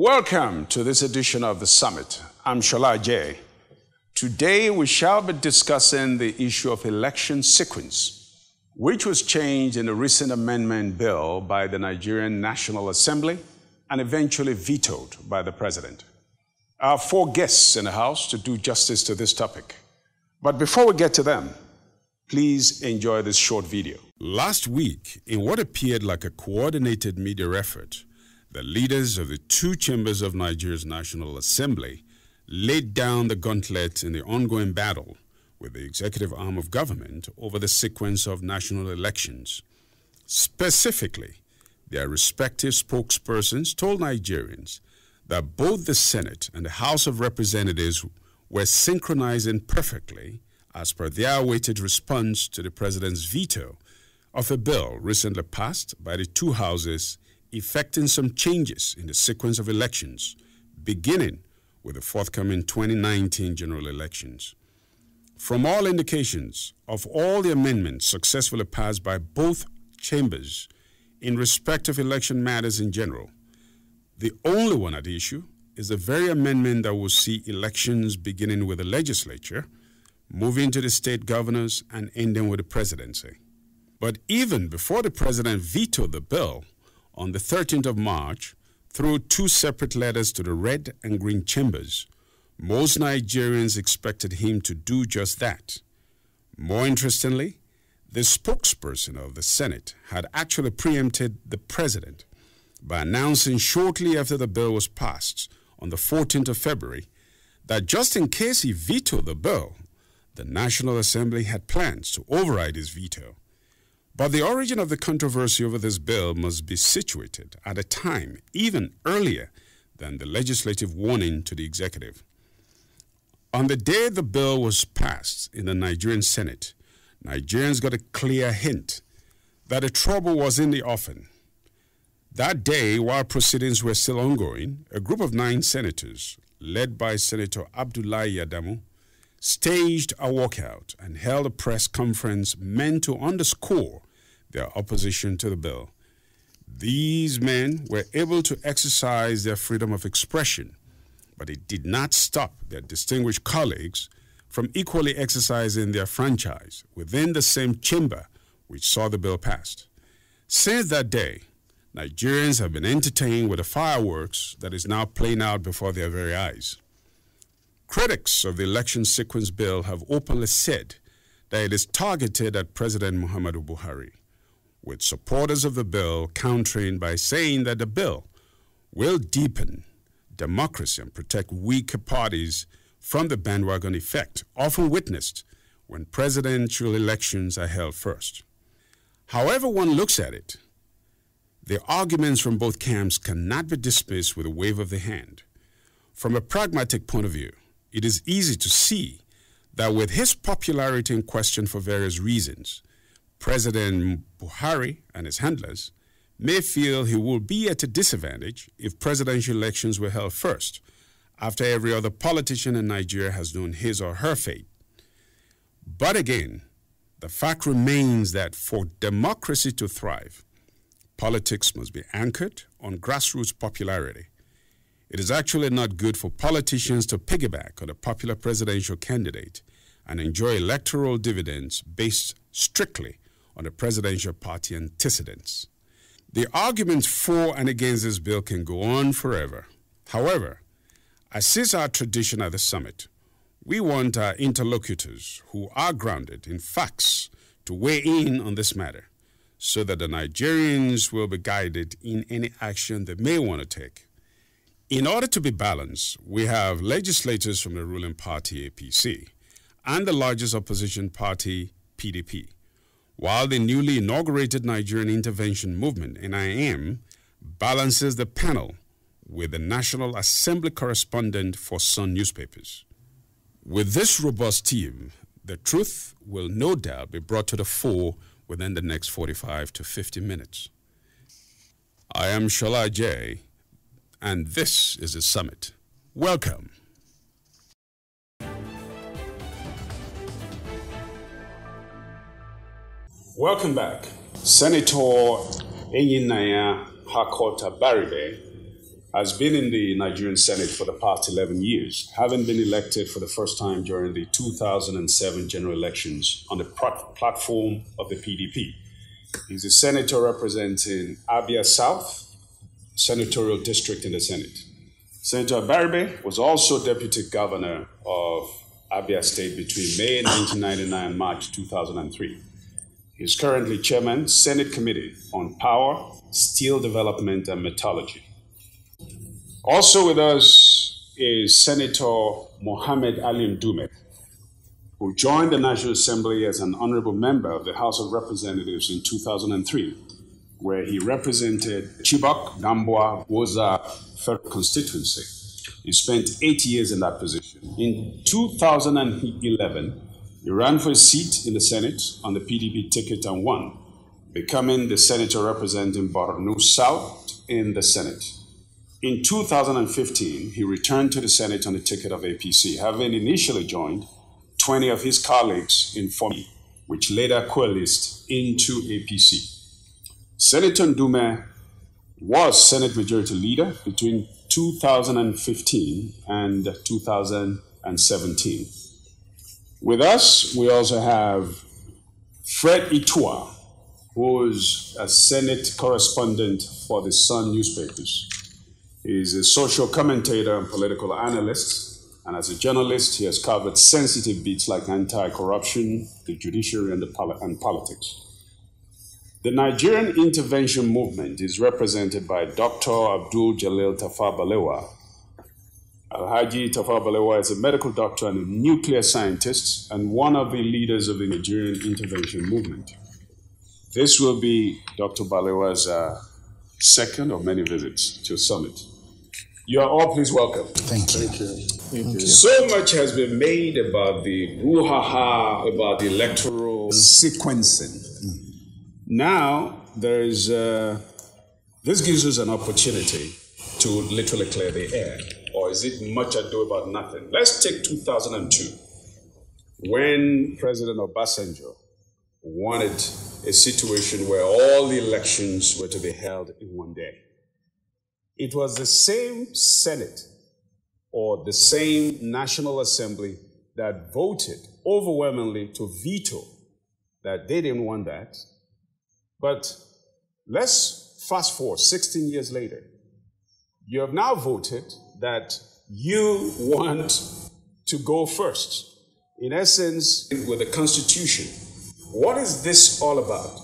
Welcome to this edition of The Summit. I'm Shola Jay. Today we shall be discussing the issue of election sequence, which was changed in a recent amendment bill by the Nigerian National Assembly and eventually vetoed by the president. Our four guests in the House to do justice to this topic. But before we get to them, please enjoy this short video. Last week, in what appeared like a coordinated media effort, the leaders of the two chambers of Nigeria's National Assembly laid down the gauntlet in the ongoing battle with the executive arm of government over the sequence of national elections. Specifically, their respective spokespersons told Nigerians that both the Senate and the House of Representatives were synchronizing perfectly as per their awaited response to the president's veto of a bill recently passed by the two houses effecting some changes in the sequence of elections, beginning with the forthcoming 2019 general elections. From all indications, of all the amendments successfully passed by both chambers in respect of election matters in general, the only one at issue is the very amendment that will see elections beginning with the legislature, moving to the state governors, and ending with the presidency. But even before the president vetoed the bill, on the 13th of March, through two separate letters to the red and green chambers, most Nigerians expected him to do just that. More interestingly, the spokesperson of the Senate had actually preempted the president by announcing shortly after the bill was passed on the 14th of February that just in case he vetoed the bill, the National Assembly had plans to override his veto. But the origin of the controversy over this bill must be situated at a time even earlier than the legislative warning to the executive. On the day the bill was passed in the Nigerian Senate, Nigerians got a clear hint that the trouble was in the offing. That day, while proceedings were still ongoing, a group of 9 senators, led by Senator Abdullahi Adamu, staged a walkout and held a press conference meant to underscore their opposition to the bill. These men were able to exercise their freedom of expression, but it did not stop their distinguished colleagues from equally exercising their franchise within the same chamber which saw the bill passed. Since that day, Nigerians have been entertained with the fireworks that is now playing out before their very eyes. Critics of the election sequence bill have openly said that it is targeted at President Muhammadu Buhari, with supporters of the bill countering by saying that the bill will deepen democracy and protect weaker parties from the bandwagon effect often witnessed when presidential elections are held first. However one looks at it, the arguments from both camps cannot be dismissed with a wave of the hand. From a pragmatic point of view, it is easy to see that with his popularity in question for various reasons, President Buhari and his handlers may feel he will be at a disadvantage if presidential elections were held first, after every other politician in Nigeria has known his or her fate. But again, the fact remains that for democracy to thrive, politics must be anchored on grassroots popularity. It is actually not good for politicians to piggyback on a popular presidential candidate and enjoy electoral dividends based strictly on the presidential party antecedents. The arguments for and against this bill can go on forever. However, as is our tradition at the summit, we want our interlocutors who are grounded in facts to weigh in on this matter so that the Nigerians will be guided in any action they may want to take. In order to be balanced, we have legislators from the ruling party, APC, and the largest opposition party, PDP, while the newly inaugurated Nigerian Intervention Movement, NIM, balances the panel with the National Assembly correspondent for Sun newspapers. With this robust team, the truth will no doubt be brought to the fore within the next 45 to 50 minutes. I am Shola Jay, and this is The Summit. Welcome. Welcome back. Senator Enyinaya Hakota Baribe has been in the Nigerian Senate for the past 11 years, having been elected for the first time during the 2007 general elections on the platform of the PDP. He's a senator representing Abia South Senatorial District in the Senate. Senator Abaribe was also deputy governor of Abia State between May 1999 and March 2003. He is currently chairman, Senate Committee on Power, Steel Development, and Metallurgy. Also with us is Senator Mohammed Ali Ndume, who joined the National Assembly as an honorable member of the House of Representatives in 2003, where he represented Chibok, Damboa, Woza Federal Constituency. He spent 8 years in that position. In 2011, he ran for a seat in the Senate on the PDP ticket and won, becoming the senator representing Borno South in the Senate. In 2015, he returned to the Senate on the ticket of APC, having initially joined 20 of his colleagues in forming, which later coalesced into APC. Senator Ndume was Senate Majority Leader between 2015 and 2017. With us, we also have Fred Itua, who is a Senate correspondent for the Sun newspapers. He's a social commentator and political analyst, and as a journalist, he has covered sensitive beats like anti-corruption, the judiciary, and politics. The Nigerian intervention movement is represented by Dr. Abdul Jalil Tafawa Balewa. Alhaji Tafawa Balewa is a medical doctor and a nuclear scientist and one of the leaders of the Nigerian intervention movement. This will be Dr. Balewa's second of many visits to Summit. You are all please welcome. Thank you. Thank you. Thank you. So much has been made about the brouhaha, about the electoral sequencing. Now, this gives us an opportunity to literally clear the air. Or is it much ado about nothing? Let's take 2002, when President Obasanjo wanted a situation where all the elections were to be held in one day. It was the same Senate or the same National Assembly that voted overwhelmingly to veto that they didn't want that. But let's fast forward 16 years later. You have now voted that you want to go first. In essence, with the Constitution. What is this all about?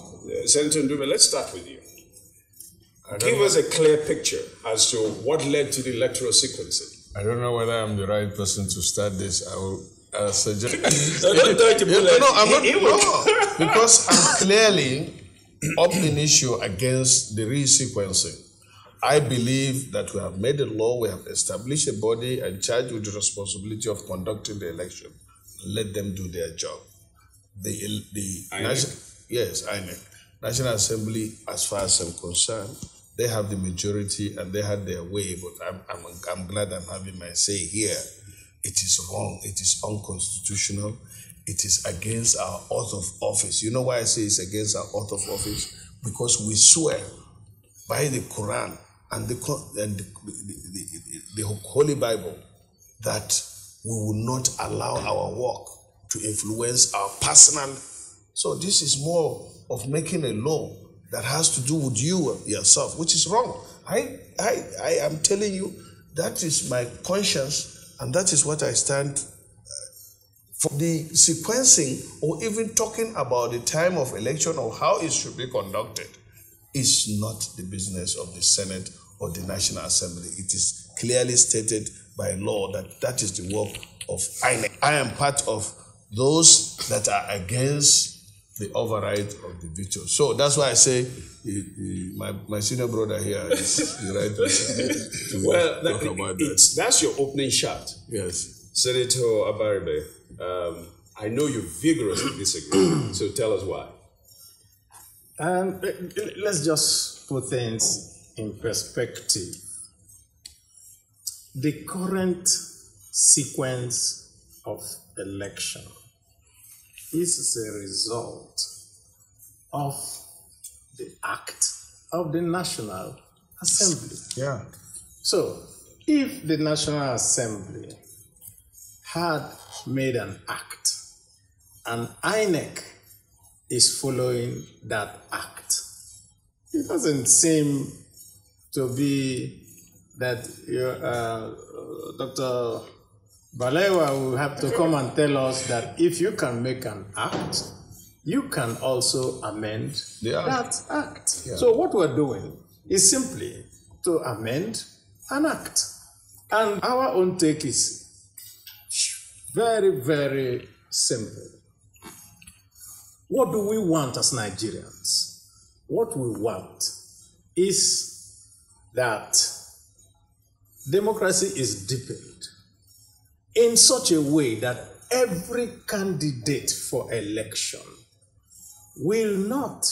Senator Ndume, let's start with you. Give us a clear picture as to what led to the electoral sequencing. I don't know whether I'm the right person to start this. I will suggest. No, don't try to I'm not. Because I'm clearly up in issue against the resequencing. I believe that we have made a law, we have established a body and charged with the responsibility of conducting the election. Let them do their job. The INEC, National Assembly, as far as I'm concerned, they have the majority and they had their way, but I'm glad I'm having my say here. It is wrong, it is unconstitutional, it is against our oath of office. You know why I say it's against our oath of office? Because we swear by the Quran and the Holy Bible that we will not allow our work to influence our personal. So this is more of making a law that has to do with you yourself, which is wrong. I am telling you, that is my conscience, and that is what I stand for. The sequencing, or even talking about the time of election or how it should be conducted, is not the business of the Senate or the National Assembly. It is clearly stated by law that that is the work of INEC. I am part of those that are against the override of the veto. So that's why I say my senior brother here is the right person to talk about that. That's your opening shot. Yes. Senator Abaribe, I know you vigorously disagree, so tell us why. Let's just put things in perspective. The current sequence of election is a result of the act of the National Assembly. Yeah. So, if the National Assembly had made an act and INEC is following that act, it doesn't seem to be that Dr. Balewa will have to come and tell us that if you can make an act, you can also amend that act. Yeah. So what we're doing is simply to amend an act. And our own take is very, very simple. What do we want as Nigerians? What we want is that democracy is deepened in such a way that every candidate for election will not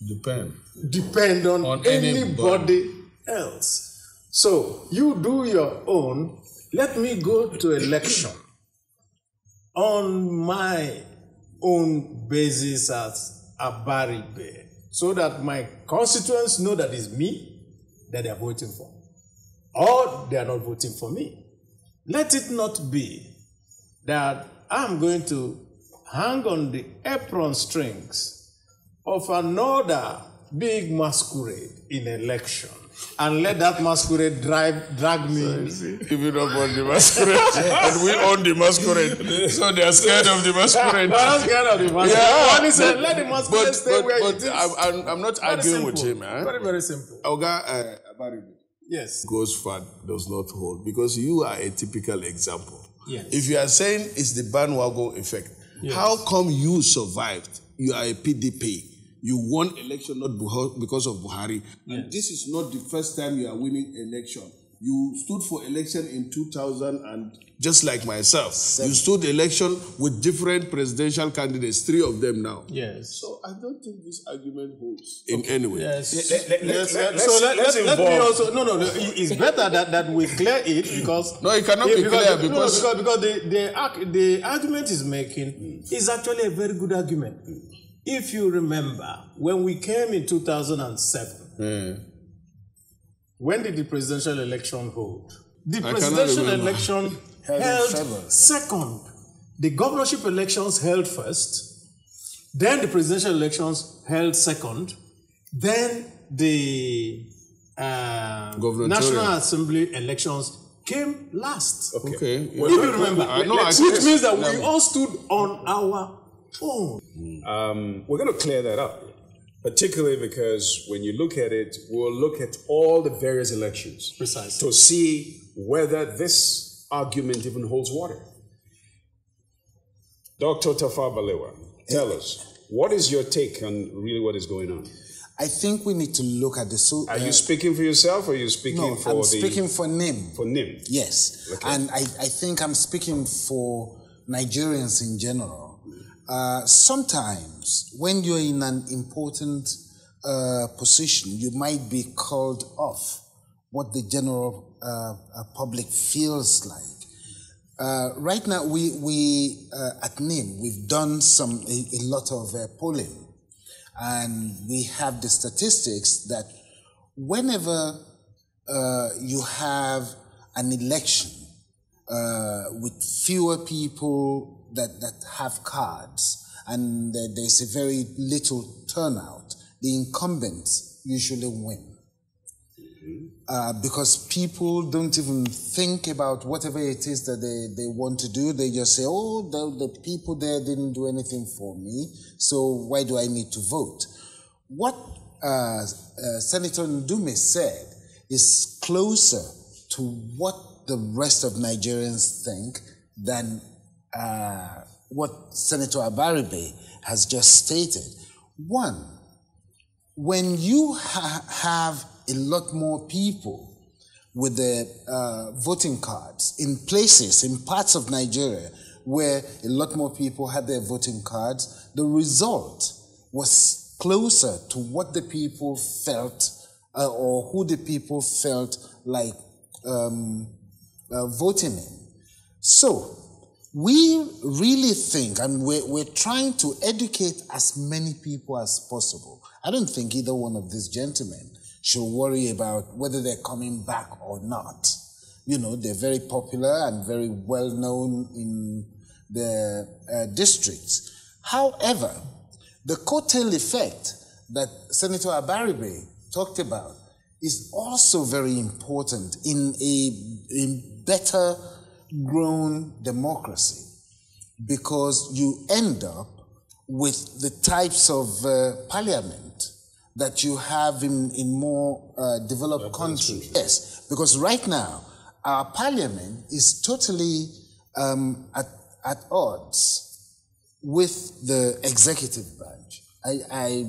depend on anybody else. So you do your own, let me go to election on my own basis as Abaribe, so that my constituents know that it's me that they are voting for, or they are not voting for me. Let it not be that I'm going to hang on the apron strings of another big masquerade in election and let that masquerade drag me. If you don't want the masquerade, and we own the masquerade, so they are scared of the masquerade. I'm scared of the masquerade. Yeah, One said, let the masquerade stay where it is. I'm not arguing with him. Very, very simple. Oga Abaribe. Yes. Goes far does not hold, because you are a typical example. Yes. If you are saying it's the bandwagon effect, yes, how come you survived? You are a PDP. You won election not because of Buhari. And yes, this is not the first time you are winning election. You stood for election in 2000, and just like myself, you stood election with different presidential candidates, 3 of them now. Yes. So I don't think this argument holds in any way. Yes. Let me also, no, it's better that we clear it, because... No, it cannot be clear because the argument is making is actually a very good argument. If you remember, when we came in 2007, when did the presidential election hold? The presidential election held second. The governorship elections held first. Then the presidential elections held second. Then the National Assembly elections came last. Okay. If you remember. Which means that we all stood on our own. We're going to clear that up, particularly because when you look at it, we'll look at all the various elections precisely to see whether this argument even holds water. Dr. Tafawa Balewa, tell us, what is your take on really what is going on? I think we need to look at the... Are you speaking for yourself, or are you speaking for I'm speaking for NIM. For NIM? Yes. Okay. And I think I'm speaking for Nigerians in general. Sometimes when you're in an important position, you might be called off what the general public feels like. Right now, we at NIM, we've done a lot of polling, and we have the statistics that whenever you have an election with fewer people that have cards, and there's a very little turnout, the incumbents usually win. Because people don't even think about whatever it is that they want to do. They just say, oh, the people there didn't do anything for me, so why do I need to vote? What Senator Ndume said is closer to what the rest of Nigerians think than what Senator Abaribe has just stated. One, when you have a lot more people with their voting cards in places, in parts of Nigeria where a lot more people had their voting cards, the result was closer to what the people felt or who the people felt like voting in. So we really think, and we're trying to educate as many people as possible. I don't think either one of these gentlemen should worry about whether they're coming back or not. You know, they're very popular and very well known in the districts. However, the coattail effect that Senator Abaribe talked about is also very important in a better grown democracy, because you end up with the types of parliament that you have in more developed countries. Yes, because right now our parliament is totally at odds with the executive branch. I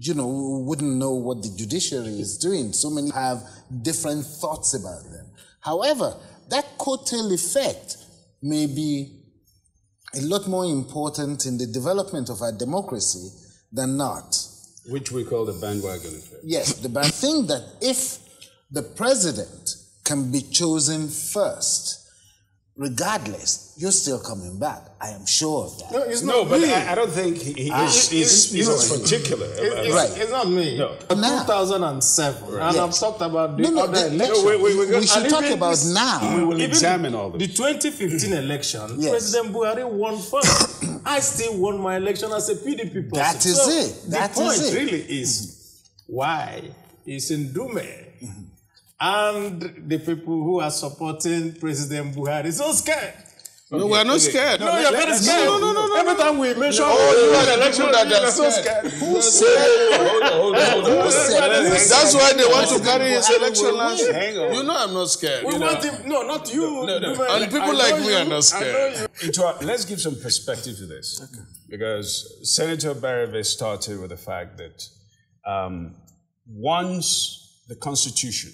wouldn't know what the judiciary is doing. So many have different thoughts about them. However, that coattail effect may be a lot more important in the development of our democracy than not. Which we call the bandwagon effect. Yes, I think that if the president can be chosen first, regardless, you're still coming back. I am sure of that. No, it's not but me. I don't think he's particular. It's not me. No. 2007, Right. and Yes. I've talked about the No, other we elections. should And talk even about this- now. We will Even examine all the this. 2015 election, Yes. President Buhari won first. I still won my election as a PDP person. That is it. That the is point it. really is why it's in Dume. And the people who are supporting President Buhari so scared. No, we're not scared. No, you're very scared. No. Every time we mention you are the election, people that you're are so scared. scared. Who said? Who said? That's why they want to carry his election last. Hang on. You know I'm not scared. We want him, no, not you. Dume. And people I like know me are you. not scared. Let's give some perspective to this. Okay. Because Senator Barabé started with the fact that once the Constitution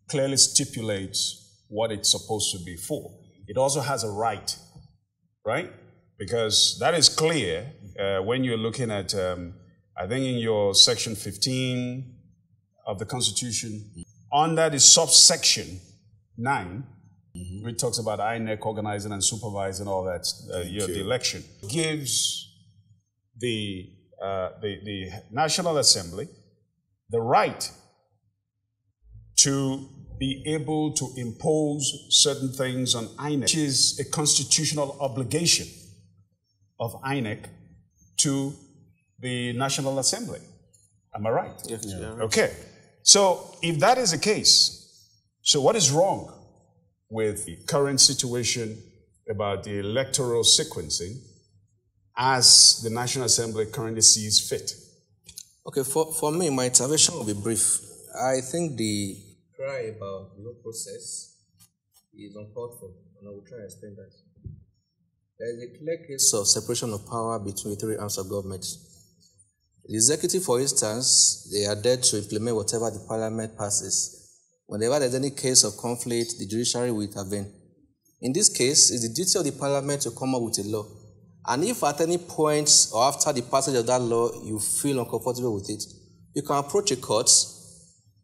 clearly stipulates what it's supposed to be for, it also has a right, right? Because that is clear when you're looking at, I think in your section 15 of the Constitution, under the subsection 9, which talks about INEC organizing and supervising all that, the election, gives the National Assembly the right to be able to impose certain things on INEC, which is a constitutional obligation of INEC to the National Assembly. Am I right? Yes. Yeah. Okay. So if that is the case, so what is wrong with the current situation about the electoral sequencing as the National Assembly currently sees fit? Okay, for me, my intervention will be brief. I think the cry about the whole process is uncalled for, and I will try and explain that. There is a clear case of separation of power between the three arms of government. The executive, for instance, they are there to implement whatever the parliament passes. Whenever there's any case of conflict, the judiciary will intervene. In this case, it's the duty of the parliament to come up with a law. And if at any point or after the passage of that law you feel uncomfortable with it, you can approach a court.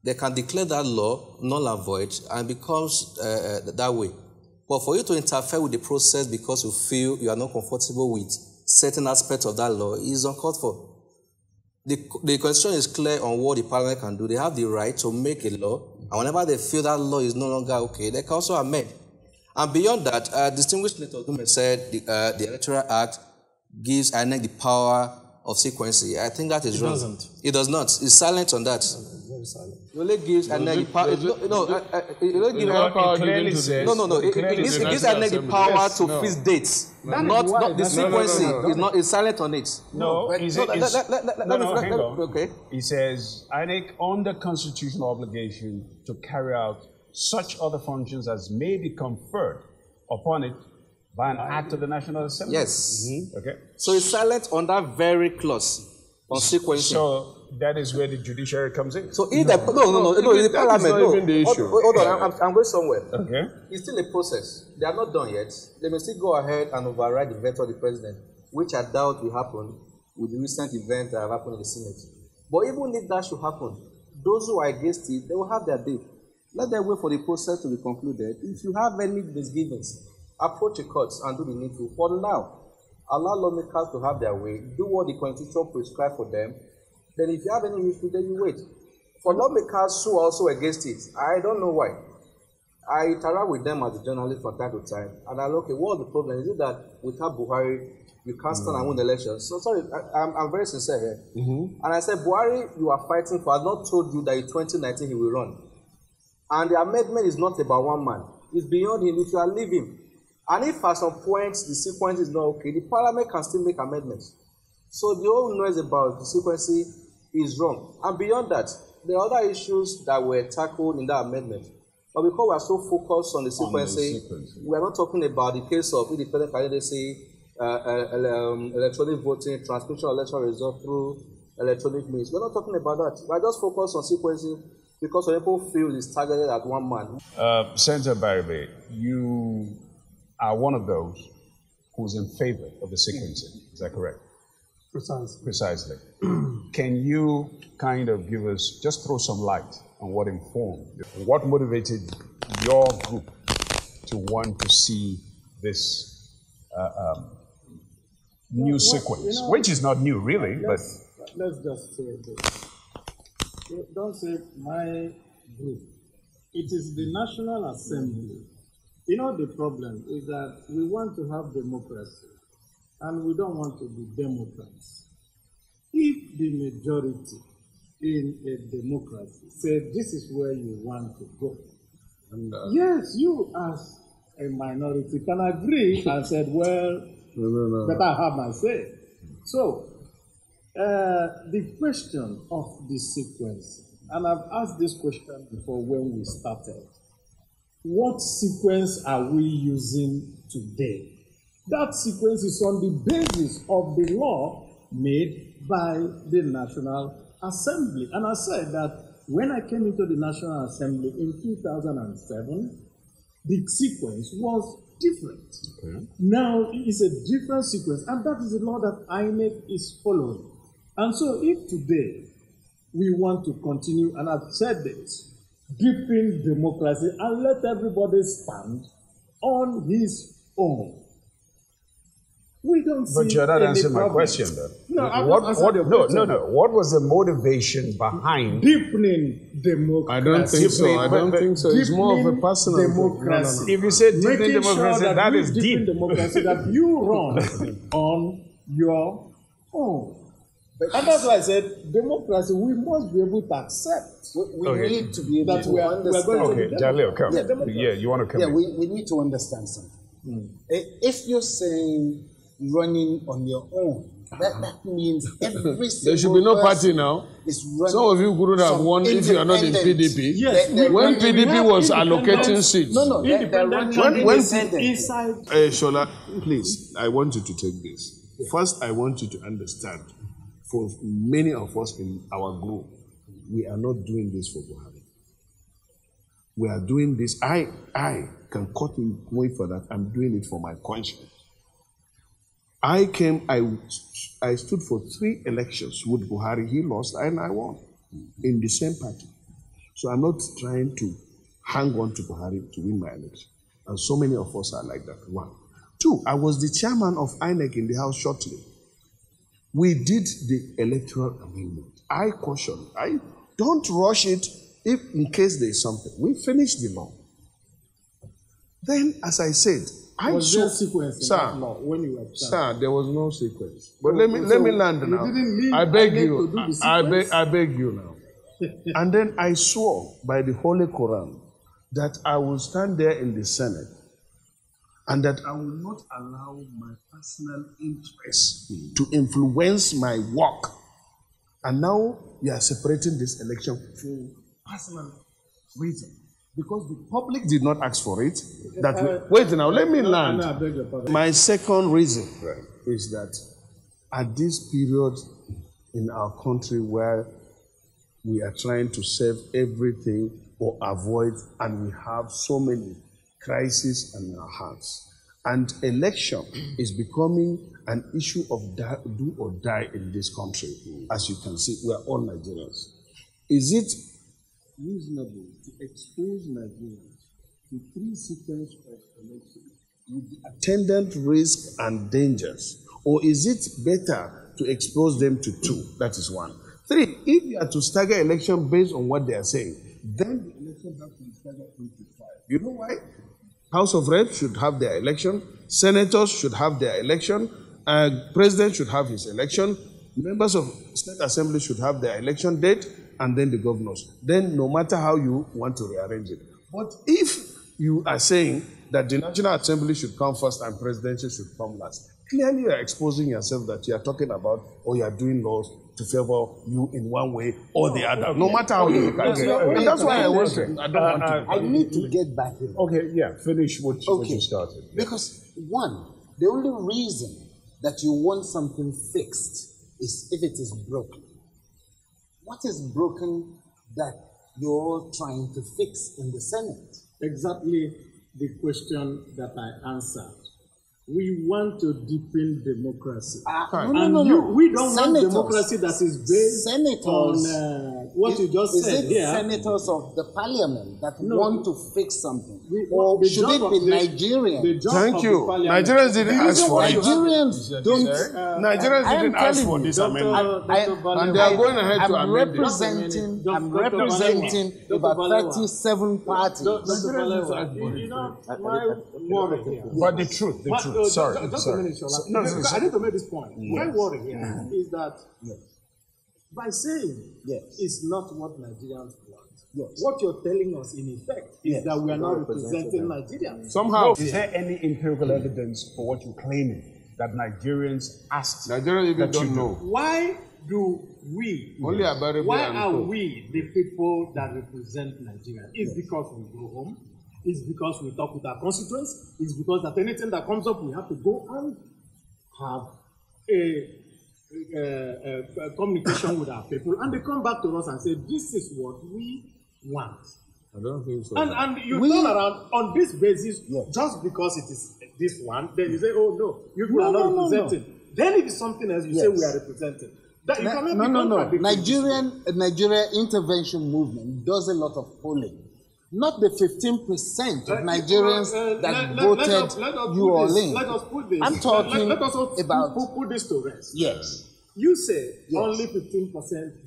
They can declare that law null and void and becomes that way. But for you to interfere with the process because you feel you are not comfortable with certain aspects of that law is uncalled for. The Constitution is clear on what the Parliament can do. They have the right to make a law, and whenever they feel that law is no longer okay, they can also amend. And beyond that, distinguished Senator Dume said the Electoral Act gives INEC the power of sequencing. I think that is wrong. It doesn't. It does not. It's silent on that. Very silent. It only gives INEC the power. It only gives INEC the power to fix dates. Not the sequencing. It's silent on it. Okay. He says, INEC under constitutional obligation to carry out such other functions as may be conferred upon it by an act of the National Assembly. Yes. Okay. So it's silent on that very clause on sequencing. So that is where the judiciary comes in. So if the the parliament, not even the issue. Hold on, I'm going somewhere. Okay. It's still a process. They are not done yet. They may still go ahead and override the veto of the president, which I doubt will happen with the recent events that have happened in the Senate. But even if that should happen, those who are against it, they will have their day. Let them wait for the process to be concluded. If you have any misgivings, approach a court and do the needful. For now, allow lawmakers to have their way, do what the Constitution prescribes for them. Then if you have any issue, then you wait. For lawmakers who are also against it, I don't know why. I interact with them as a journalist from time to time, and I look, okay, what's the problem? Is it that without Buhari, you can't stand and win the elections? So sorry, I'm very sincere here. And I said, Buhari, you are fighting for, I have not told you that in 2019 he will run. And the amendment is not about one man. It's beyond him if you are leaving. And if at some point the sequence is not okay, the parliament can still make amendments. So the whole noise about the sequence is wrong. And beyond that, there are other issues that were tackled in that amendment. But because we are so focused on the sequence, we are not talking about the case of independent candidacy, electronic voting, transmission of election results through electronic means. We're not talking about that. We're just focused on sequencing because some people feel it's targeted at one man. Senator Baribe, you are one of those who's in favor of the sequencing. Is that correct? Precisely. Can you kind of give us, just throw some light on what informed, what motivated your group to want to see this new sequence, which is not new really, but... Let's just say this. Don't say my group. It is the National Assembly. You know, the problem is that we want to have democracy, and we don't want to be Democrats. If the majority in a democracy say this is where you want to go, and, yes, you as a minority can agree and said, well, better have my say. So, the question of the sequence, and I've asked this question before when we started, what sequence are we using today? That sequence is on the basis of the law made by the National Assembly. And I said that when I came into the National Assembly in 2007, the sequence was different. Okay. Now it's a different sequence, and that is the law that INEC is following. And so if today we want to continue, and I've said this, deepen democracy and let everybody stand on his own, we don't see. But you're not answering my question, though. No, what was the motivation behind deepening democracy? I don't think so. I don't think so. It's more of a personal democracy. No. If you say deepening democracy, sure that is deep. Democracy that you run on your own. And that's why I said democracy, we must be able to accept. We need to be able that to we understand. Are going okay, Jalil, come. Yeah, you want to come in? We need to understand something. If you're saying running on your own, that means every single there should be no party now. Some of you couldn't have won if you are not in PDP. Yes. When PDP was allocating seats. No, Shola, please, I want you to take this. First, I want you to understand, for many of us in our group, we are not doing this for Buhari. We are doing this. I can cut in way for that. I'm doing it for my conscience. I stood for 3 elections with Buhari. He lost and I won in the same party. So I'm not trying to hang on to Buhari to win my election. And so many of us are like that. 1. 2, I was the chairman of INEC in the House shortly. We did the electoral amendment. I caution, don't rush it if in case there is something. We finished the law. Then, as I said, was there a sequence in that law when you were Sir, there was no sequence. But let me land now. I beg you. I beg you now. And then I swore by the Holy Quran that I will stand there in the Senate and that I will not allow my personal interests to influence my work. And now you are separating this election for personal reasons. Because the public did not ask for it. Wait now, let me land. My second reason is that at this period in our country where we are trying to save everything or avoid, and we have so many crises in our hearts, and election is becoming an issue of do or die in this country. As you can see, we are all Nigerians. Is it reasonable to expose Nigerians to 3 sequences of elections with the attendant risks and dangers? Or is it better to expose them to 2? That is 1. 3, if you are to stagger election based on what they are saying, then the election has to be staggered into 5. You know why? House of Reps should have their election, senators should have their election, president should have his election, members of state assembly should have their election date, and then the governors. Then no matter how you want to rearrange it. But if you are saying that the National Assembly should come first and presidency should come last, clearly you are exposing yourself that you are talking about or you are doing laws to favor you in one way or the other, no matter how you look at it. And that's why I don't want to. I need to get back in. Okay, yeah, finish what you started. Because one, the only reason that you want something fixed is if it is broken. What is broken that you're trying to fix in the Senate? Exactly the question that I answered. We want to deepen democracy. No. We don't want democracy that is based on what you just said. Is it senators of the parliament that want to fix something? Or should it be Nigerians? Thank you. Nigerians didn't ask for it. Nigerians don't. Nigerians didn't ask for this amendment. And they are going ahead to amend it. I'm representing about 37 parties. But the truth. Sorry. Just a minute, Shola. I need to make this point. My worry here is that by saying it's not what Nigerians want, what you're telling us in effect is that we are not representing Nigerians. Somehow. Is there any empirical evidence for what you're claiming that Nigerians asked? Nigerians even don't know. Why do we? Only why are we the people that represent Nigeria? It's because we go home. It's because we talk with our constituents. It's because that anything that comes up, we have to go and have a communication with our people. And they come back to us and say, this is what we want. I don't think so. And you turn around on this basis, just because it is this one, then you say, oh no, you are not representing. No. Then if it's something else, you say we are representing. That Nigeria intervention movement does a lot of polling. Not the 15% of Nigerians that voted you all in. Let us put this. I'm talking let us about... Put this to rest. Yes. You say only 15%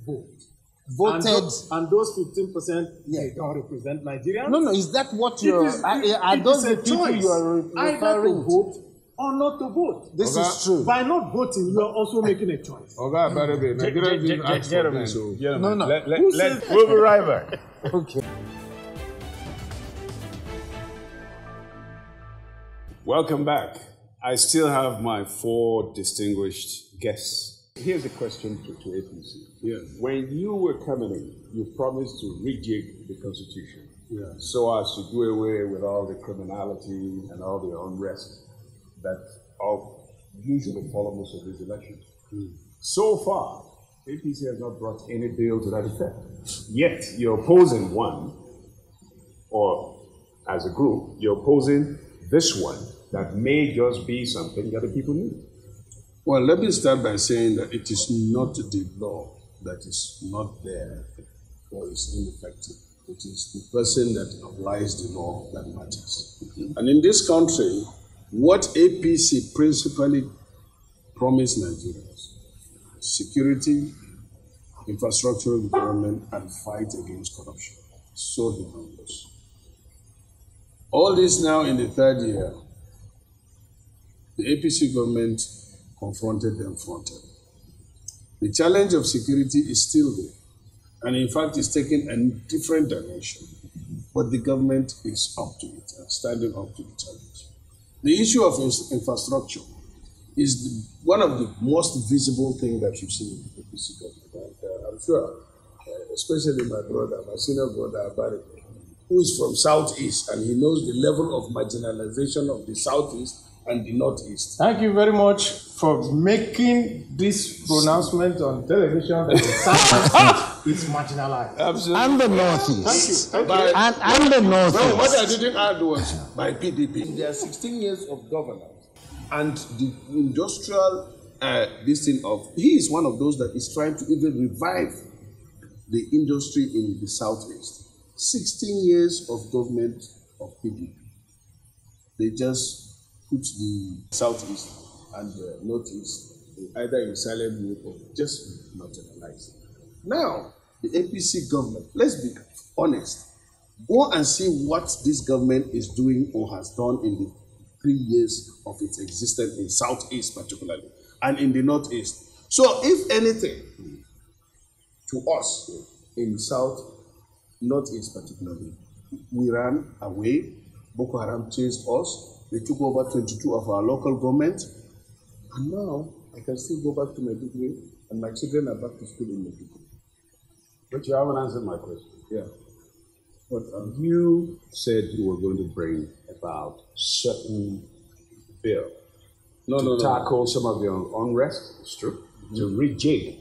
vote. Voted. And those 15% they don't represent Nigerians? No, is that what you're... Are those the people you are referring to? Vote or not to vote. This is true. By not voting, you are also making a choice. We'll be right back. Okay. Welcome back. I still have my 4 distinguished guests. Here's a question to APC. Yeah. When you were coming in, you promised to rejig the Constitution so as to do away with all the criminality and all the unrest that usually follow most of these elections. So far, APC has not brought any bill to that effect. Yet, you're opposing one, or as a group, you're opposing this one that may just be something that the people need. Well, let me start by saying that it is not the law that is not there or is ineffective. It is the person that applies the law that matters. And in this country, what APC principally promised Nigerians: security, infrastructural development, and fight against corruption. So the numbers. All this now in the 3rd year, the APC government confronted them fronted. The challenge of security is still there, and in fact it's taking a different dimension, but the government is up to it and standing up to the challenge. The issue of infrastructure is one of the most visible things that you see in the APC government. And I'm sure, especially my senior brother, Abari, who is from Southeast, and he knows the level of marginalization of the Southeast and the Northeast. Thank you very much for making this pronouncement on television that the Southeast is marginalized. Absolutely. And the Northeast. Thank you. And the Northeast. No, what I didn't add was by PDP. There are 16 years of governance, and the industrial he is one of those that is trying to even revive the industry in the Southeast. 16 years of government of PDP. They just put the Southeast and the Northeast either in silent mode or just marginalized. Now, the APC government, let's be honest, go and see what this government is doing or has done in the 3 years of its existence in Southeast particularly, and in the Northeast. So if anything, to us in Northeast particularly, we ran away, Boko Haram chased us, they took over 22 of our local government, and now I can still go back to Maiduguri, and my children are back to school in Maiduguri. But you haven't answered my question. Yeah. But you said you were going to bring about certain bill to tackle some of the unrest. It's true. To rejig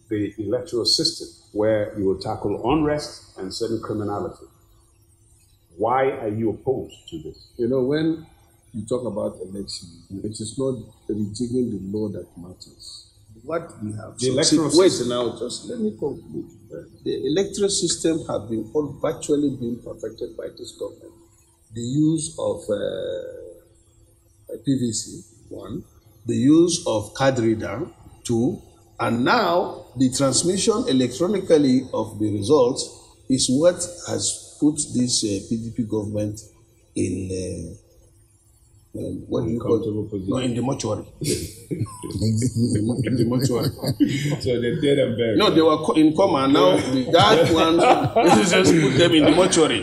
the electoral system where you will tackle unrest and certain criminality. Why are you opposed to this? You know, when you talk about election, it is not rejigging the law that matters. What we have. The electoral system. Now, just let me conclude. The electoral system has been virtually been perfected by this government. The use of PVC, 1, the use of card reader, 2, and now the transmission electronically of the results is what has put this PDP government in what do you call it? No, in the mortuary. in the mortuary. So they did a very. No, they were in coma. Now that one, let's just put them in the mortuary.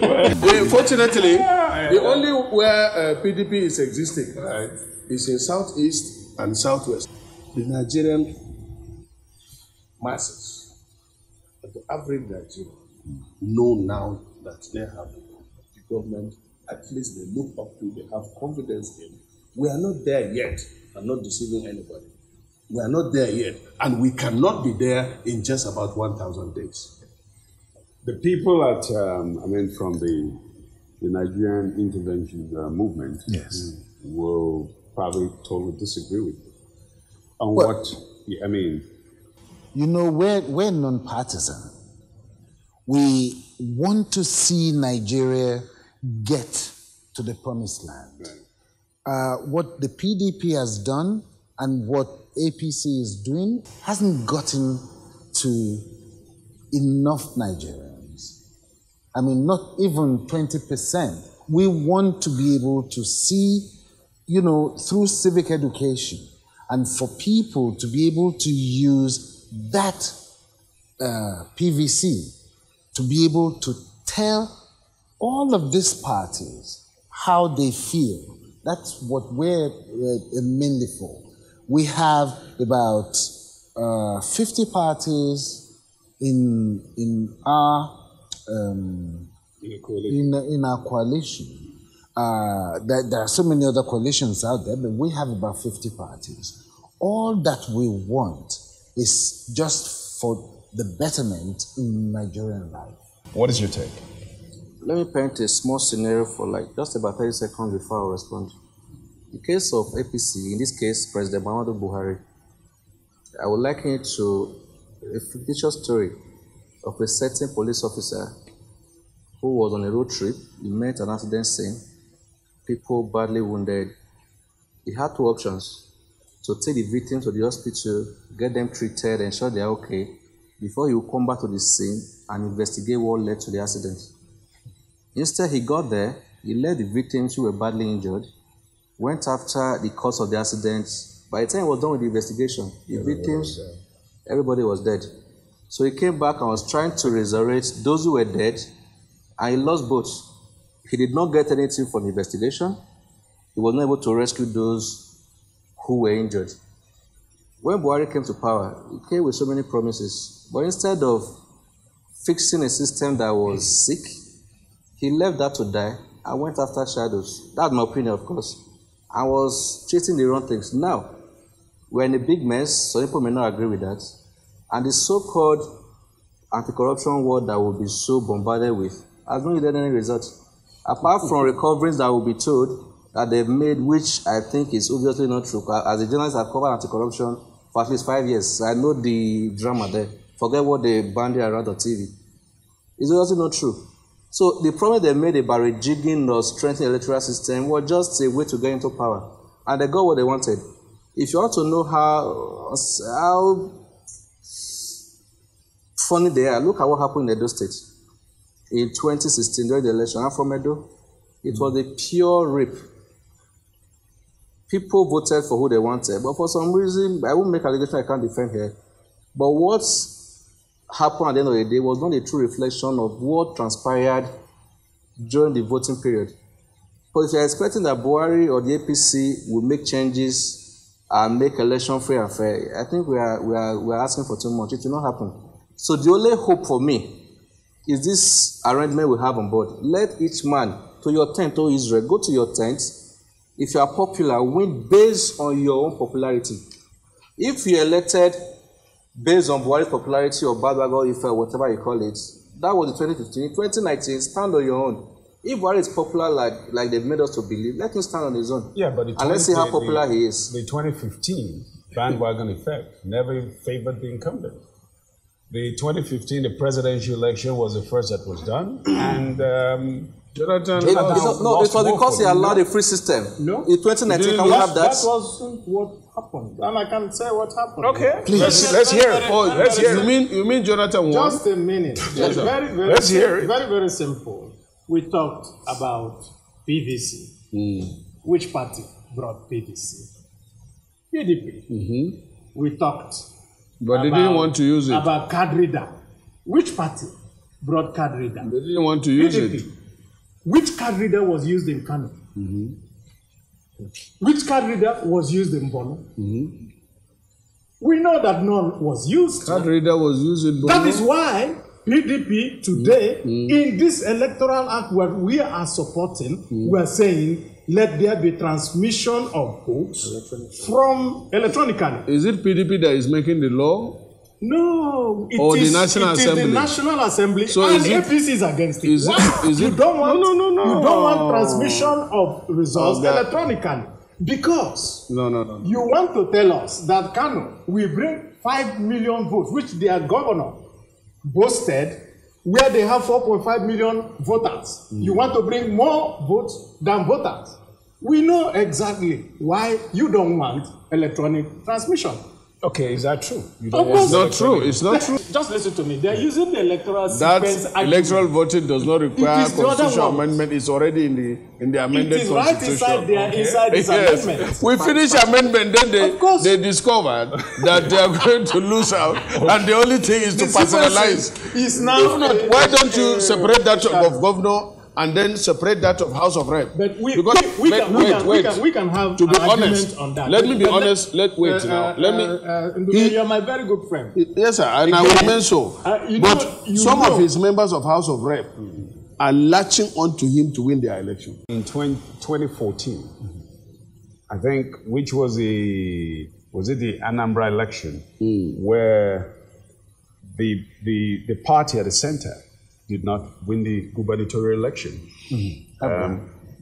Fortunately, the only where PDP is existing is in Southeast and Southwest. The Nigerian masses, the average Nigerian, know now that they have the government. At least they look up to, they have confidence in. We are not there yet. I'm not deceiving anybody. We are not there yet. And we cannot be there in just about 1,000 days. The people at, from the Nigerian intervention movement will probably totally disagree with you. On You know, we're non-partisan. We want to see Nigeria get to the promised land. Right. What the PDP has done and what APC is doing hasn't gotten to enough Nigerians. I mean, not even 20%. We want to be able to see, through civic education and for people to be able to use that PVC to be able to tell all of these parties how they feel. That's what we're mainly for. We have about 50 parties in our coalition. There are so many other coalitions out there, but we have about 50 parties. All that we want is just for the betterment in Nigerian life. What is your take? Let me paint a small scenario for just about 30 seconds before I respond. In the case of APC, in this case, President Muhammadu Buhari, I would liken it to a fictitious story of a certain police officer who was on a road trip. He met an accident scene, people badly wounded. He had two options: to take the victims to the hospital, get them treated, ensure they are okay, before he would come back to the scene and investigate what led to the accident. Instead, he got there, he led the victims who were badly injured, went after the cause of the accident. By the time he was done with the investigation, everybody was dead. So he came back and was trying to resurrect those who were dead, and he lost both. He did not get anything from the investigation. He was not able to rescue those who were injured. When Buhari came to power, he came with so many promises. But instead of fixing a system that was sick, he left that to die and went after shadows. That's my opinion, of course. I was chasing the wrong things. Now, we're in a big mess, so people may not agree with that. And the so-called anti-corruption war that we'll be so bombarded with has not yielded any result. Apart from recoveries that will be told that they've made, which I think is obviously not true. As a journalist, I've covered anti-corruption for at least 5 years. I know the drama there. Forget what they bandied around on TV. It's obviously not true. So the promise they made about rejigging or strengthening the electoral system was just a way to get into power. And they got what they wanted. If you want to know how funny they are. Look at what happened in Edo State in 2016 during the election. I'm from Edo. It was a pure rape. People voted for who they wanted, but for some reason, I won't make allegation I can't defend here. But what happened at the end of the day was not a true reflection of what transpired during the voting period. But if you're expecting that Buhari or the APC will make changes and make election free and fair, I think we are asking for too much. It will not happen. So the only hope for me is this arrangement we have on board. Let each man to your tent, O Israel, go to your tent. If you are popular, win based on your own popularity. If you're elected based on Buhari's popularity or Badwago, if whatever you call it, that was the 2015. 2019, stand on your own. If Buhari is popular like they've made us to believe, let him stand on his own. Yeah, but and let's see how popular he is. The 2015 bandwagon effect never favored the incumbent. The 2015, the presidential election was the first that was done, and Jonathan it was because he allowed a free system. No. In 2019, can we have that? That wasn't what happened. And I can say what happened. Okay, Please. let's hear it. Let's hear it. You mean Jonathan won? Just a minute. Yes, very, let's hear it. Very, very simple. We talked about PVC. Which party brought PVC? PDP. We talked But they didn't want to use it. about card reader. Which party brought card reader? They didn't want to use PDP. it. Which card reader was used in Kano? Which card reader was used in Bono? We know that none was used. Card reader was used in Bono. That is why PDP today, in this electoral act where we are supporting, we are saying, let there be transmission of votes from electronically. Is it PDP that is making the law? No, it Or the is National Assembly? the National Assembly, So and is it- APC is against it. is it- Why? is You it- don't want, No. You don't want transmission of results Of that. electronically because No. you want to tell us that Kano will bring 5 million votes, which their governor boasted, where they have 4.5 million voters. You want to bring more votes than voters. We know exactly why you don't want electronic transmission. Okay, is that true? You Of don't course. want It's not true. It's not true. Just listen to me. They're using the electoral That sequence. electoral voting does not require It is the other constitutional one. amendment. It's already in the amended It is right constitution. inside there, inside this amendment. We finish amendment, then Of course. they discovered that they are going to lose out, and the only thing is to The personalize. sequence is now. If not, why don't you separate that of governor and then separate that of House of Rep? But we can have To be an argument honest, on that. let me be But honest. Let me. You're my very good friend. Yes, sir, and I will remain so. Some of his members of House of Rep are latching onto him to win their election. In 2014, I think, which was it the Anambra election, where the party at the center did not win the gubernatorial election.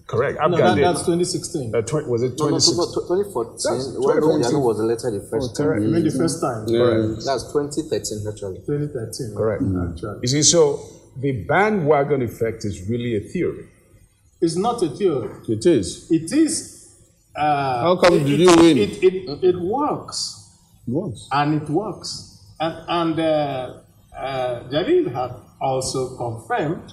Correct. No, that's 2016. Was it 2016? 2014, when Yanu was elected the first time. Correct. You mean the first time? Correct. That's 2013, actually. 2013. Correct. Actually. You see, so the bandwagon effect is really a theory. It's not a theory. It is. It is. How come did you win? It works. Once. And it works. And Jalil had also confirmed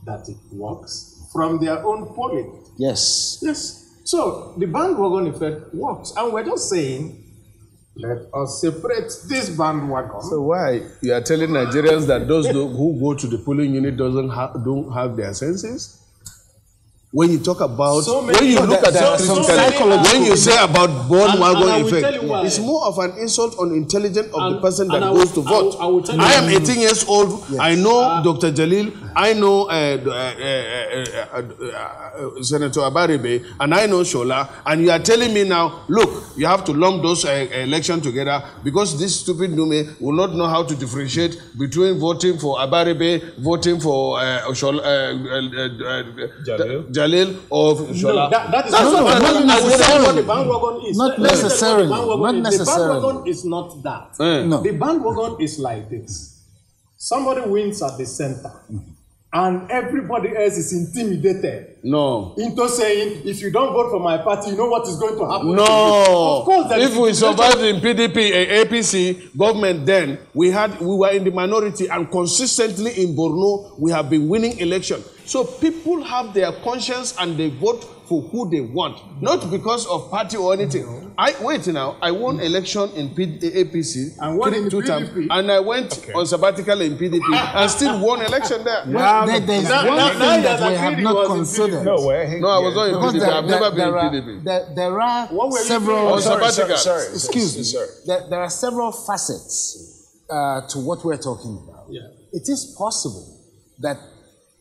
that it works from their own polling. Yes. Yes. So the bandwagon effect works. And we're just saying, let us separate this bandwagon. So why you are telling Nigerians that those who go to the polling unit don't have their senses? When you talk about, when you look at that critically, when you say about bandwagon effect, it's more of an insult on intelligence of the person that goes to vote. I am 18 years old. Yes. I know Dr. Jalil. I know Senator Abaribe, and I know Shola. And you are telling me now, look, you have to lump those elections together because this stupid Nume will not know how to differentiate between voting for Abaribe, voting for Jalil or Shola. That is not necessarily. The bandwagon is not necessarily. Not necessarily. The bandwagon is not that. No. The bandwagon is like this. Somebody wins at the center, and everybody else is intimidated No. into saying, if you don't vote for my party, you know what is going to happen. No. Of course, there if is we intimidation. survived in PDP, APC government, then we were in the minority, and consistently in Borno we have been winning election. So people have their conscience and they vote for who they want, not because of party or anything. I won election in APC and won in the two PDP. times, and I went on sabbatical in PDP and still won election there. Well, there's one thing that we have not considered. No, I was not in Because PDP. I've never been in PDP. There are several. On sabbatical. Excuse me. There are several facets to what we're talking about. Yeah. It is possible that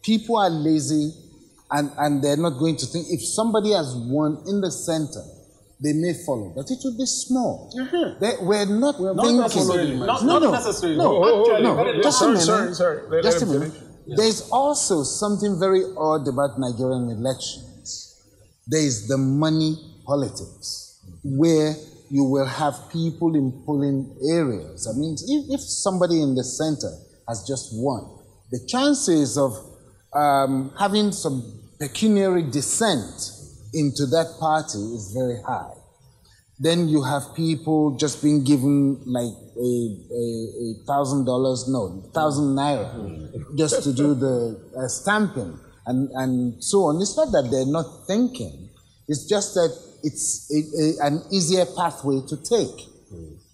people are lazy and they're not going to think. If somebody has won in the center, they may follow, but it will be small. We're not thinking. necessarily. Not necessarily. No. Just a minute. Sorry. Just a minute. There's also something very odd about Nigerian elections. There is the money politics, where you will have people in polling areas. I mean, if somebody in the center has just won, the chances of having some pecuniary descent into that party is very high. Then you have people just being given like $1,000, no, 1,000 naira, just to do the stamping and so on. It's not that they're not thinking. It's just that it's an easier pathway to take.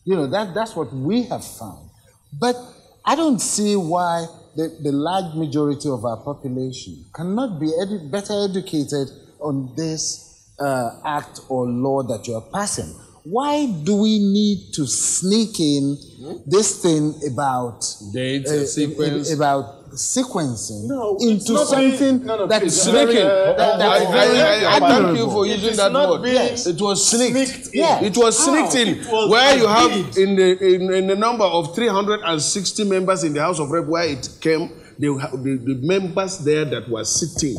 You know, that's what we have found. But I don't see why the large majority of our population cannot be better educated on this act or law that you are passing. Why do we need to sneak in this thing about dates, sequence, about sequencing it's into not something that it's is sneaking. I thank you for using that word. Yes. It was sneaked. Yeah. It was sneaked in. It was Where you have agreed. in the number of 360 members in the House of Rep, where it came, the members there that were seated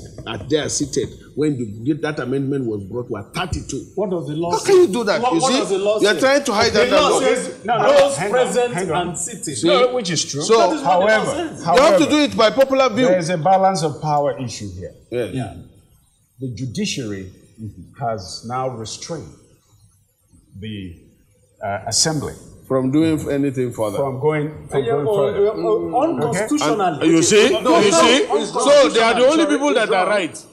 when that amendment was brought were 32. What does the law How say? can you do that? What does the law You're say? trying to hide The that. law law. says those present and sitting. No, which is true. So, That is what the law however, says. you have to do it by popular view. there is a balance of power issue here. Yeah. The judiciary has now restrained the assembly From doing anything further. from going further. Unconstitutionally. You see? You see? So they are the only people that are right.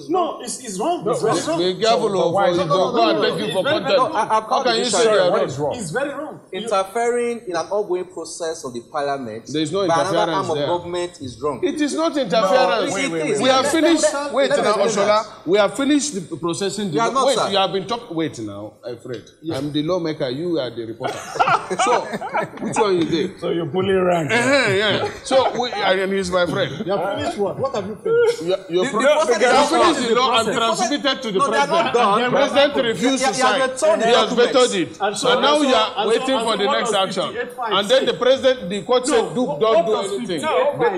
No, it's wrong. It's very wrong. Be careful of why what is you it go wrong? and take you for It's very- contempt. How can you say they are What right? is wrong? It's very wrong. Interfering in an ongoing process of the parliament There is no by another interference arm of there. government is wrong. It is not interference. No, it is. We have finished. Wait Let me now, explain Oshola. We have finished the processing. You are not, Wait, sir. you have been talking. Wait now, Alfred. I'm the lawmaker. You are the reporter. So, which one you did? So you're pulling rank. Yeah. So, and he's my friend. You have finished what? What have you finished? You finished the law and transmitted to the No, they are not president. done. The president refused to He has sign. returned the He has documents. vetoed it. And now you are waiting for the next action. And then the president, the court said, don't do anything. But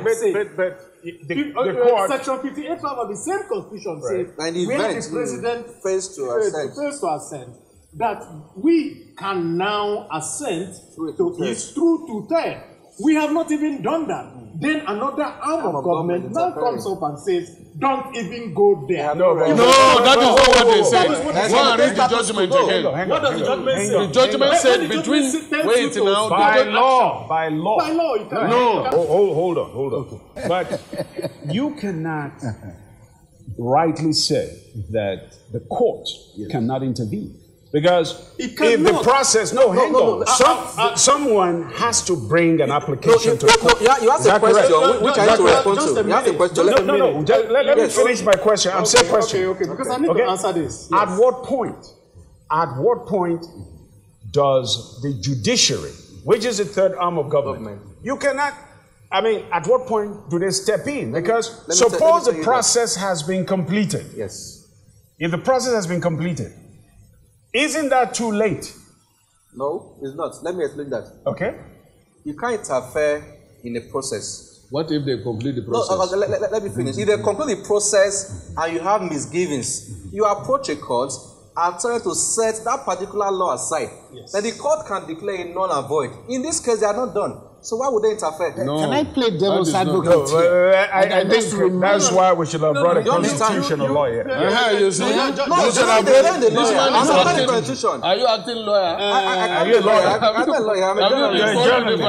the court. Section 58 of the same constitution says And the when event the president fails to assent. fails to assent, that we can now assent to his true two-thirds. We have not even done that. Then another arm of government now comes up and says, don't even go there. No, No, that is not what they said. That is what they Go and said. read the judgment again. What does the judgment say? The judgment When said the between. judgment tells Wait you to now. By the law. By law, you can't. No. Hold on. But you cannot rightly say that the court cannot intervene. Because It if cannot. the process, hang on. Someone has to bring an application to the court. You asked Is a that correct? question which I need to respond Just a to. You asked a minute. question. No. Let me finish my question. I'm saying question. Okay, because I need to answer this. At what point does the judiciary, which is the third arm of government, you cannot, at what point do they step in? Because suppose the process has been completed. Yes. If the process has been completed, isn't that too late? No, it's not. Let me explain that. Okay. You can't interfere in a process. What if they complete the No, process? let me finish. If they complete the process and you have misgivings, you approach a court and try to set that particular law aside. Yes. Then the court can declare it null and void. In this case, they are not done. So why would they interfere? No. Can I play devil's advocate? No, here? I think that's why we should have brought a constitutional lawyer. You see? I'm not a constitution. Are you acting lawyer? Are you a lawyer? I'm a lawyer. I'm a journalist.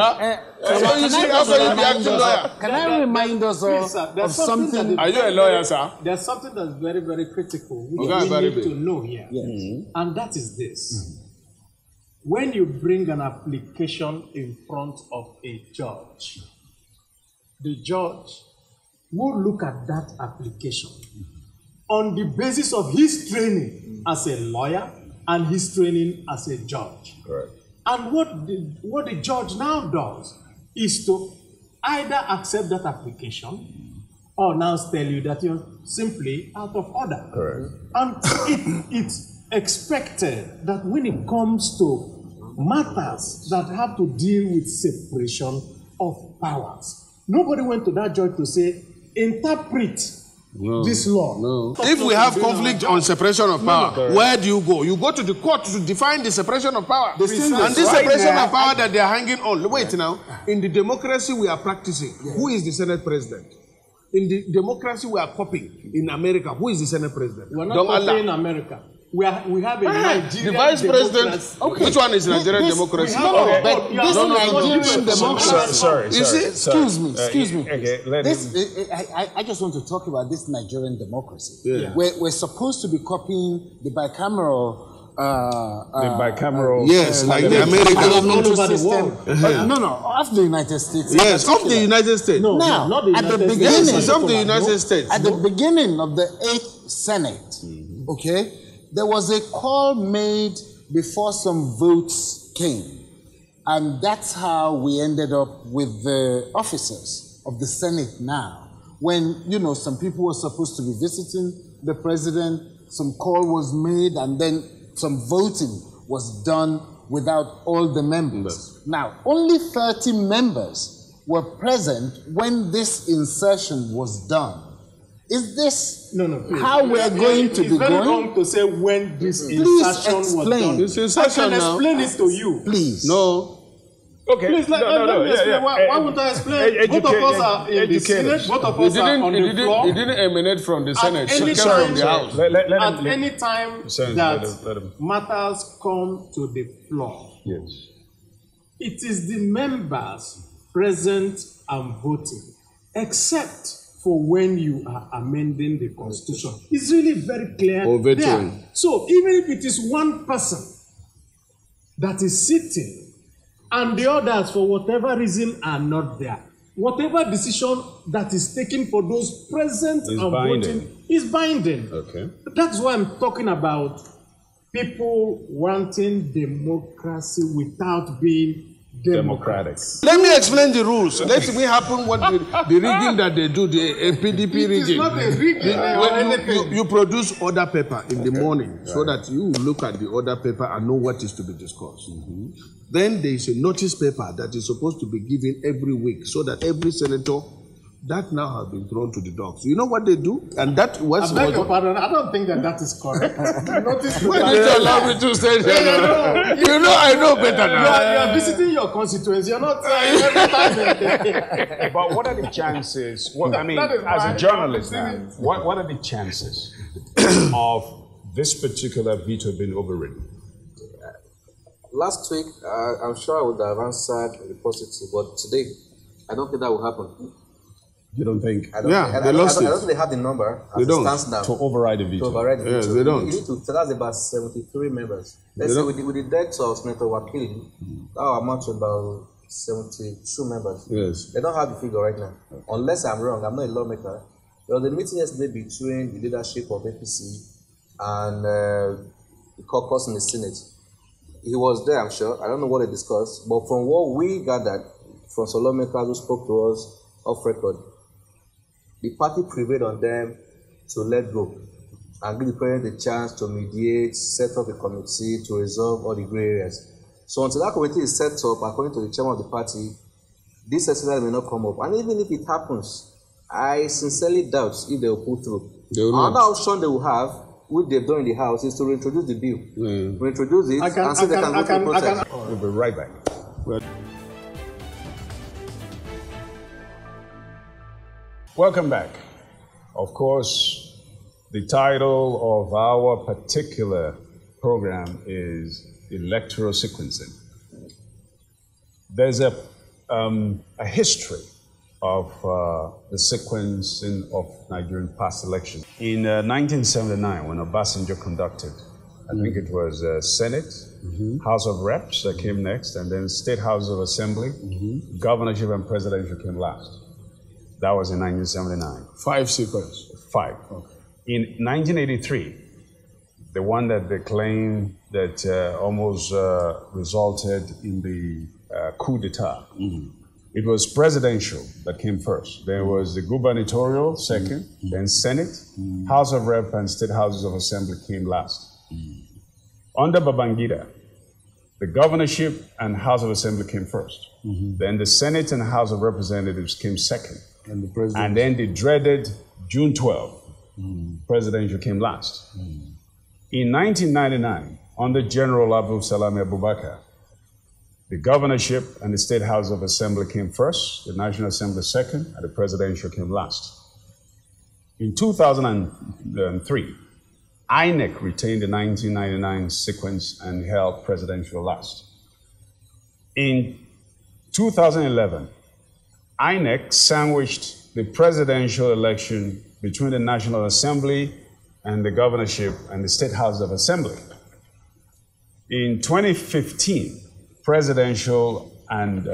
Can I remind us of something? Are you a lawyer, sir? There's something that's very, very critical which Okay, we very need big. to know here. Yes. And that is this. When you bring an application in front of a judge, the judge will look at that application on the basis of his training as a lawyer and his training as a judge. Correct. And what the judge now does is to either accept that application or now tell you that you're simply out of order. Correct. And it's expected that when it comes to matters that have to deal with separation of powers, nobody went to that judge to say, interpret this law. No. If we have conflict on separation of power, where do you go? You go to the court to define the separation of power. And this separation of power that they are hanging on. Wait now. In the democracy we are practicing, who is the Senate President? In the democracy we are copying in America, who is the Senate President? We're not copying America. We have a Nigerian the vice president. democracy. Which one is Nigerian democracy? But this Nigerian democracy. Sorry. Excuse me. Okay, let him. I just want to talk about this Nigerian democracy. Yeah. We're supposed to be copying the bicameral. Yes, like the American. Parliamentary all over the system. world. No, of the United States. Yes, of the United States. No, Now, not the at the United beginning, States. Yes, of the United States. At the beginning of the 8th Senate, okay, there was a call made before some votes came. And that's how we ended up with the officers of the Senate now. When, some people were supposed to be visiting the president, some call was made, and then some voting was done without all the members. Now, only 30 members were present when this insertion was done. Is this how we're going to be going? It's very wrong to say when this Please insertion was explain. done. This insertion I can now. explain it to you. Please. No. Okay. Please, let me explain. Why won't I explain? Both of us are in the Senate. Both of us are on the floor. It didn't emanate from the Senate. At any It came time, from the House. at any time let that him. matters come to the floor, Yes. it is the members present and voting, except for when you are amending the Constitution. It's really very clear Or there. vetoing. So even if it is one person that is sitting and the others, for whatever reason, are not there, whatever decision that is taken for those present Is and binding. voting is binding. Okay. That's why I'm talking about people wanting democracy without being Democratic. Let me explain the rules. Let me happen what the rigging that they do, the PDP It is rigging. not a rigging or When anything. you produce order paper in the morning so that you look at the order paper and know what is to be discussed. Then there is a notice paper that is supposed to be given every week so that every senator, that now has been thrown to the dogs. You know what they do? And that was... I beg your pardon, I don't think that is correct. Notice Why did you allow me to say that? You know I know better now. you are visiting your constituency. You're not every time. But what are the chances? I mean, That is as why a journalist I'm now, what are the chances of this particular veto being overridden? Last week, I'm sure I would have answered in the positive, but today, I don't think that will happen. You don't think? I don't Yeah, think, I they don't- lost I don't it. think they have the number They as it don't. stands now. To override the veto? To override the Yes, veto. they don't. You need to tell us about 73 members. Let's They say don't. with the death of Senator Wakili, that will amount to about 72 members. Yes. They don't have the figure right now. Unless I'm wrong, I'm not a lawmaker. There was a meeting yesterday between the leadership of APC and the caucus in the Senate. He was there, I'm sure. I don't know what they discussed, but from what we gathered from some lawmakers who spoke to us off record, the party prevailed on them to let go and give the president a chance to mediate, set up a committee to resolve all the gray areas. So until that committee is set up, according to the chairman of the party, this exercise may not come up. And even if it happens, I sincerely doubt if they will pull through. They will not. Another option they will have, which they've done in the House, is to reintroduce the bill. Reintroduce it and see if they can go through the process. We'll be right back. Welcome back. Of course, the title of our particular program is Electoral Sequencing. There's a history of the sequencing of Nigerian past elections. In 1979, when Obasanjo conducted, I think it was Senate, House of Reps that came next, and then State House of Assembly, governorship and presidential came last. That was in 1979. 5 sequence. 5. Okay. In 1983, the one that they claim that almost resulted in the coup d'etat, it was presidential that came first. There was the gubernatorial second, then Senate, House of Rep and State Houses of Assembly came last. Under Babangida, the governorship and House of Assembly came first. Then the Senate and House of Representatives came second. And then the dreaded June 12, presidential came last. In 1999, under General Abdul Salami Abubakar, the governorship and the State House of Assembly came first, the National Assembly second, and the presidential came last. In 2003, INEC retained the 1999 sequence and held presidential last. In 2011, INEC sandwiched the presidential election between the National Assembly and the governorship and the State House of Assembly. In 2015, presidential and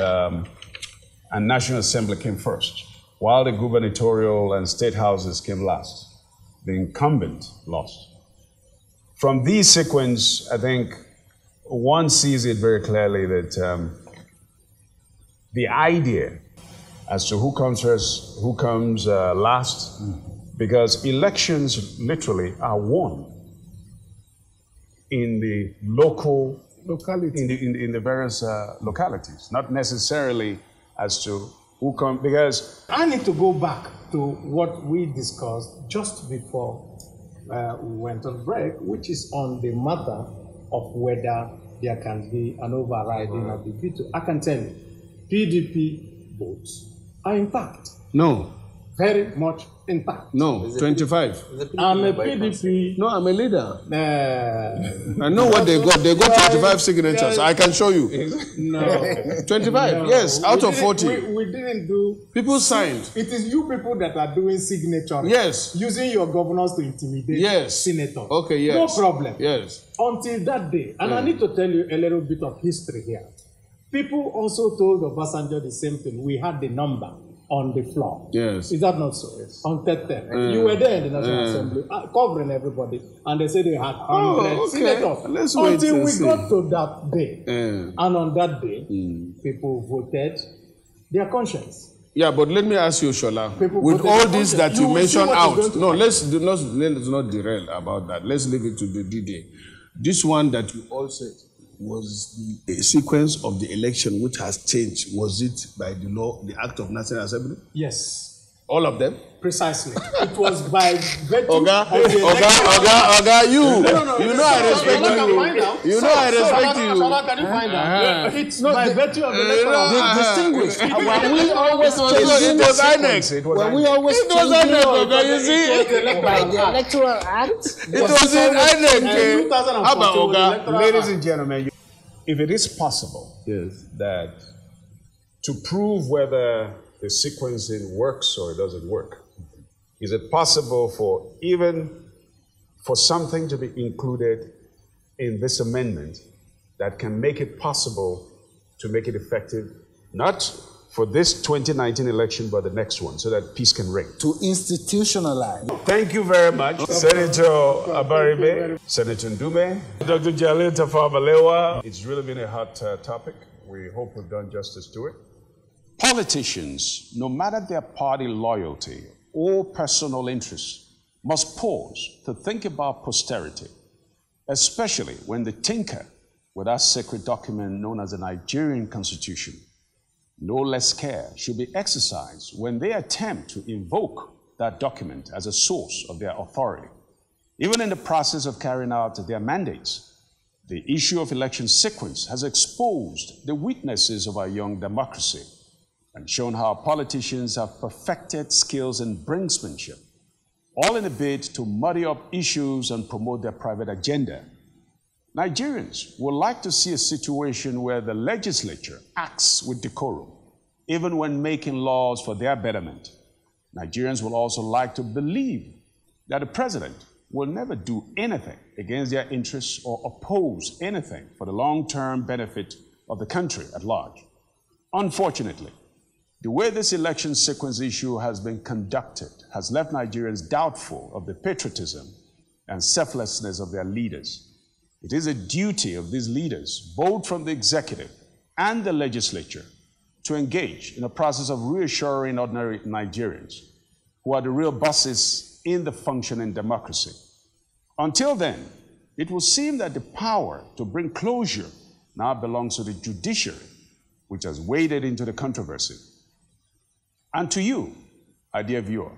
National Assembly came first, while the gubernatorial and state houses came last. The incumbent lost. From these sequence, I think one sees it very clearly that the idea as to who comes first, who comes last, because elections literally are won in the in the various localities, not necessarily as to who comes, because I need to go back to what we discussed just before we went on break, which is on the matter of whether there can be an overriding of the veto. I can tell you, PDP votes are intact. No. Very much intact. No, 25. I'm a PDP. No, I'm a leader. I know what they got. They got 25 signatures. I can show you. No. 25, No. yes, out of 40. We didn't do. People signed. It is you people that are doing signature. Yes. Using your governors to intimidate senators. Okay, yes. No problem. Yes. Until that day. And I need to tell you a little bit of history here. People also told Obasanjo the same thing. We had the number on the floor. Yes. Is that not so? Yes. On 10. You were there in the National Assembly, covering everybody, and they said they had 100 senators. Let's wait until we see. got to that day. And on that day, people voted their conscience. Yeah, but let me ask you, Shola, People with voted all their this conscience. that you will see mentioned what is out, going to no, happen. let's not derail about that. Let's leave it to the D-Day. This one that you all said was the sequence of the election which has changed. Was it by the law, the Act of National Assembly? Yes. All of them? Precisely. It was by virtue Oga, of the election. you. No, You know I respect you. You know I respect you. Shola, can you find out? It's by virtue of the electoral. Distinguished. When we always It was INEC. when we always It was INEC, Oga, you see? by the Electoral Act, It was in INEC. How about Oga? ladies and gentlemen, if it is possible Yes. that to prove whether the sequencing works or it doesn't work, is it possible for something to be included in this amendment that can make it possible to make it effective, not for this 2019 election, but the next one, so that peace can reign? to institutionalize. Thank you very much, Senator Abaribe, Senator Ndume, Dr. Jalil Tafawa-Balewa. It's really been a hot topic. We hope we've done justice to it. Politicians, no matter their party loyalty or personal interests, must pause to think about posterity, especially when they tinker with our sacred document known as the Nigerian Constitution. No less care should be exercised when they attempt to invoke that document as a source of their authority. Even in the process of carrying out their mandates, the issue of election sequence has exposed the weaknesses of our young democracy. and shown how politicians have perfected skills in brinksmanship, all in a bid to muddy up issues and promote their private agenda. Nigerians would like to see a situation where the legislature acts with decorum, even when making laws for their betterment. Nigerians will also like to believe that the president will never do anything against their interests or oppose anything for the long-term benefit of the country at large. Unfortunately, the way this election sequence issue has been conducted has left Nigerians doubtful of the patriotism and selflessness of their leaders. It is a duty of these leaders, both from the executive and the legislature, to engage in a process of reassuring ordinary Nigerians, who are the real bosses in the functioning democracy. Until then, it will seem that the power to bring closure now belongs to the judiciary, which has waded into the controversy. And to you, our dear viewer,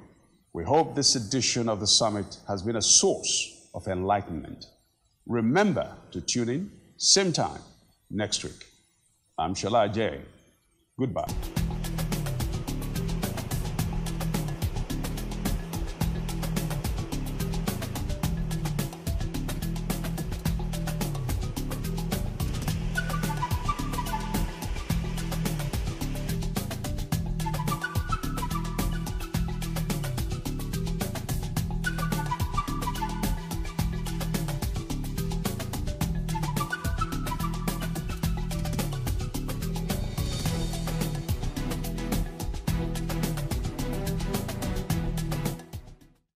we hope this edition of the summit has been a source of enlightenment. Remember to tune in, same time, next week. I'm Shola Ajay. Goodbye.